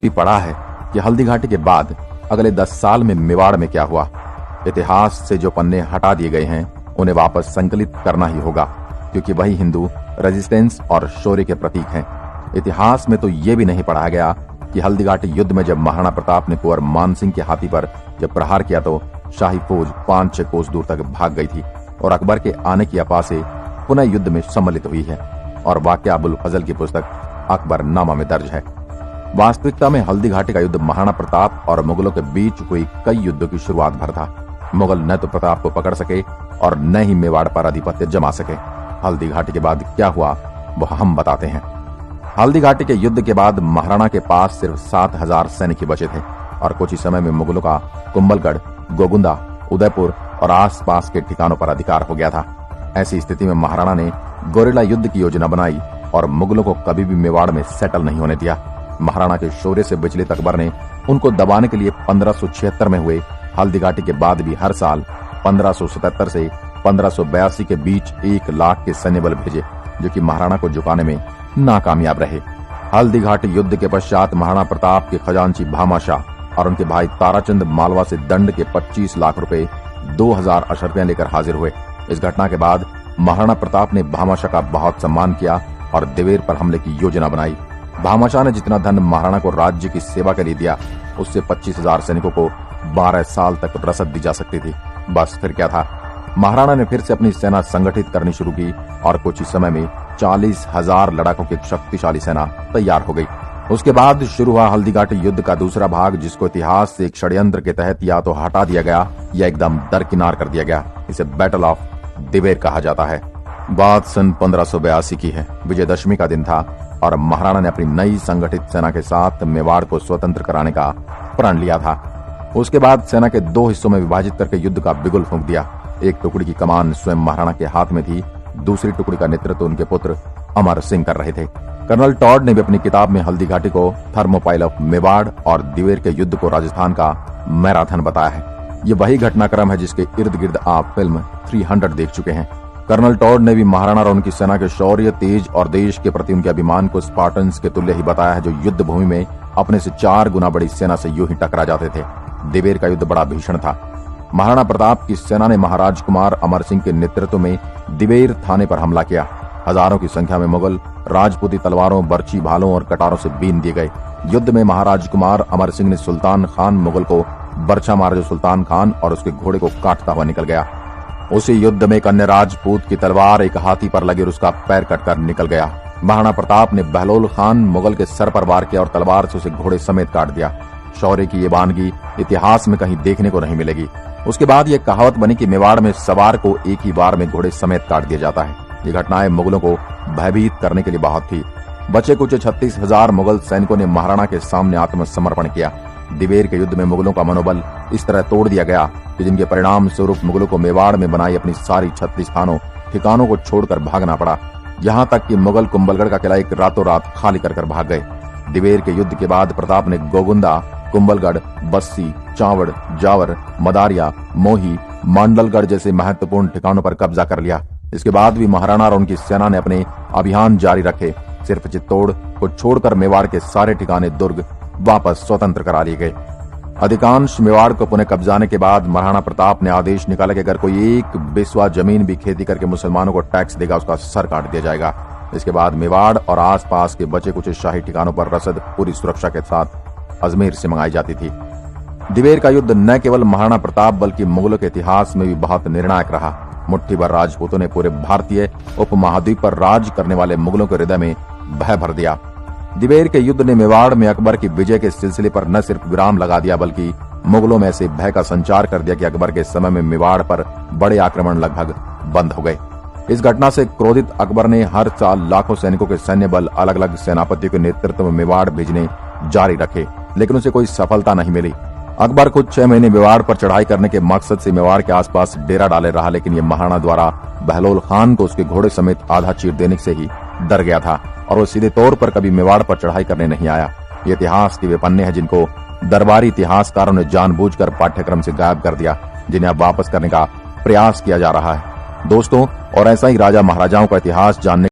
भी पढ़ा है कि हल्दी घाटी के बाद अगले 10 साल में मेवाड़ में क्या हुआ। इतिहास से जो पन्ने हटा दिए गए हैं उन्हें वापस संकलित करना ही होगा, क्योंकि वही हिंदू रेजिस्टेंस और शौर्य के प्रतीक हैं। इतिहास में तो ये भी नहीं पढ़ा गया कि हल्दी घाटी युद्ध में जब महाराणा प्रताप ने कुंवर मानसिंह के हाथी पर जब प्रहार किया तो शाही फौज 5-6 कोस दूर तक भाग गई थी और अकबर के आने की अफवाह से पुनः युद्ध में सम्मिलित हुई है और वाक़या अबुल फजल की पुस्तक अकबरनामा में दर्ज है। वास्तविकता में हल्दी घाटी का युद्ध महाराणा प्रताप और मुगलों के बीच हुई कई युद्धों की शुरुआत भर था। मुगल न तो प्रताप को पकड़ सके और न ही मेवाड़ पर आधिपत्य जमा सके। हल्दी घाटी के बाद क्या हुआ वह हम बताते हैं। हल्दी घाटी के युद्ध के बाद महाराणा के पास सिर्फ 7,000 सैनिक ही बचे थे और कुछ ही समय में मुगलों का कुंभलगढ़, गोगुंदा, उदयपुर और आसपास के ठिकानों पर अधिकार हो गया था। ऐसी स्थिति में महाराणा ने गोरिल्ला युद्ध की योजना बनाई और मुगलों को कभी भी मेवाड़ में सेटल नहीं होने दिया। महाराणा के शौर्य से विचलित अकबर ने उनको दबाने के लिए 1576 में हुए हल्दी घाटी के बाद भी हर साल 1577 से 1582 के बीच 1 लाख के सैन्य बल भेजे, जो कि महाराणा को झुकाने में नाकामयाब रहे। हल्दी घाटी युद्ध के पश्चात महाराणा प्रताप के खजांची भामाशाह और उनके भाई ताराचंद मालवा से दंड के 25 लाख रुपए 2000 अशर्फियां लेकर हाजिर हुए। इस घटना के बाद महाराणा प्रताप ने भामाशाह का बहुत सम्मान किया और दिवेर पर हमले की योजना बनाई। भामाशाह ने जितना धन महाराणा को राज्य की सेवा के लिए दिया, उससे 25,000 सैनिकों को 12 साल तक रसद दी जा सकती थी। बस फिर क्या था, महाराणा ने फिर से अपनी सेना संगठित करनी शुरू की और कुछ ही समय में 40,000 लड़ाकों की एक शक्तिशाली सेना तैयार हो गई। उसके बाद शुरू हुआ हल्दी घाटी युद्ध का दूसरा भाग, जिसको इतिहास से एक षड्यंत्र के तहत या तो हटा दिया गया या एकदम दरकिनार कर दिया गया। इसे बैटल ऑफ दिवेर कहा जाता है। बात सन 1582 की है। विजयदशमी का दिन था और महाराणा ने अपनी नई संगठित सेना के साथ मेवाड़ को स्वतंत्र कराने का प्रण लिया था। उसके बाद सेना के 2 हिस्सों में विभाजित करके युद्ध का बिगुल फूंक दिया। एक टुकड़ी की कमान स्वयं महाराणा के हाथ में थी, दूसरी टुकड़ी का नेतृत्व उनके पुत्र अमर सिंह कर रहे थे। कर्नल टॉड ने भी अपनी किताब में हल्दी घाटी को थर्मोपाइल ऑफ मेवाड़ और दिवेर के युद्ध को राजस्थान का मैराथन बताया है। ये वही घटनाक्रम है जिसके इर्द गिर्द आप फिल्म 300 देख चुके हैं। कर्नल टॉड ने भी महाराणा और उनकी सेना के शौर्य, तेज और देश के प्रति उनके अभिमान को स्पार्टन्स के तुल्य ही बताया है, जो युद्ध भूमि में अपने से 4 गुना बड़ी सेना से यूं ही टकरा जाते थे। दिवेर का युद्ध बड़ा भीषण था। महाराणा प्रताप की सेना ने महाराज कुमार अमर सिंह के नेतृत्व में दिवेर थाने पर हमला किया। हजारों की संख्या में मुगल राजपूती तलवारों, बर्छी, भालों और कटारों से बीन दिए गए। युद्ध में महाराज कुमार अमर सिंह ने सुल्तान खान मुगल को बर्छा मारा, जो सुल्तान खान और उसके घोड़े को काटता हुआ निकल गया। उसी युद्ध में एक अन्य राजपूत की तलवार एक हाथी पर लगी और उसका पैर कटकर निकल गया। महाराणा प्रताप ने बहलोल खान मुगल के सर पर वार किया और तलवार से उसे घोड़े समेत काट दिया। शौर्य की ये वानगी इतिहास में कहीं देखने को नहीं मिलेगी। उसके बाद ये कहावत बनी कि मेवाड़ में सवार को एक ही बार में घोड़े समेत काट दिया जाता है। ये घटनाएं मुगलों को भयभीत करने के लिए बहुत थी। बचे कुछ 36,000 मुगल सैनिकों ने महाराणा के सामने आत्मसमर्पण किया। दिवेर के युद्ध में मुगलों का मनोबल इस तरह तोड़ दिया गया कि जिनके परिणाम स्वरूप मुगलों को मेवाड़ में बनाई अपनी सारी 36 ठिकानों को छोड़कर भागना पड़ा। यहाँ तक कि मुगल कुंभलगढ़ का किला एक रातों रात खाली कर भाग गए। दिवेर के युद्ध के बाद प्रताप ने गोगुंदा, कुंभलगढ़, बस्सी, चावड़, जावर, मदारिया, मोही, मांडलगढ़ जैसे महत्वपूर्ण ठिकानों पर कब्जा कर लिया। इसके बाद भी महाराणा और उनकी सेना ने अपने अभियान जारी रखे। सिर्फ चित्तौड़ को छोड़कर मेवाड़ के सारे ठिकाने, दुर्ग वापस स्वतंत्र करा लिए गए। अधिकांश मेवाड़ को पुनः कब्जाने के बाद महाराणा प्रताप ने आदेश निकाला कि अगर कोई 1 बिस्वा जमीन भी खेती करके मुसलमानों को टैक्स देगा, उसका सर काट दिया जाएगा। इसके बाद मेवाड़ और आसपास के बचे कुछ शाही ठिकानों पर रसद पूरी सुरक्षा के साथ अजमेर से मंगाई जाती थी। दिवेर का युद्ध न केवल महाराणा प्रताप बल्कि मुगलों के इतिहास में भी बहुत निर्णायक रहा। मुट्ठी भर राजपूतों ने पूरे भारतीय उपमहाद्वीप पर राज करने वाले मुगलों के हृदय में भय भर दिया। दिवेर के युद्ध ने मेवाड़ में अकबर की विजय के सिलसिले पर न सिर्फ विराम लगा दिया बल्कि मुगलों में ऐसे भय का संचार कर दिया कि अकबर के समय में मेवाड़ पर बड़े आक्रमण लगभग बंद हो गए। इस घटना से क्रोधित अकबर ने हर साल लाखों सैनिकों के सैन्य बल अलग अलग सेनापतियों के नेतृत्व में मेवाड़ भेजने जारी रखे, लेकिन उसे कोई सफलता नहीं मिली। अकबर खुद 6 महीने मेवाड़ पर चढ़ाई करने के मकसद से मेवाड़ के आसपास डेरा डाले रहा, लेकिन ये महाराणा द्वारा बहलोल खान को उसके घोड़े समेत आधा चीर देने से ही डर गया था और वो सीधे तौर पर कभी मेवाड़ पर चढ़ाई करने नहीं आया। ये इतिहास के वे पन्ने हैं जिनको दरबारी इतिहासकारों ने जानबूझकर पाठ्यक्रम से गायब कर दिया, जिन्हें अब वापस करने का प्रयास किया जा रहा है। दोस्तों, और ऐसा ही राजा महाराजाओं का इतिहास जानने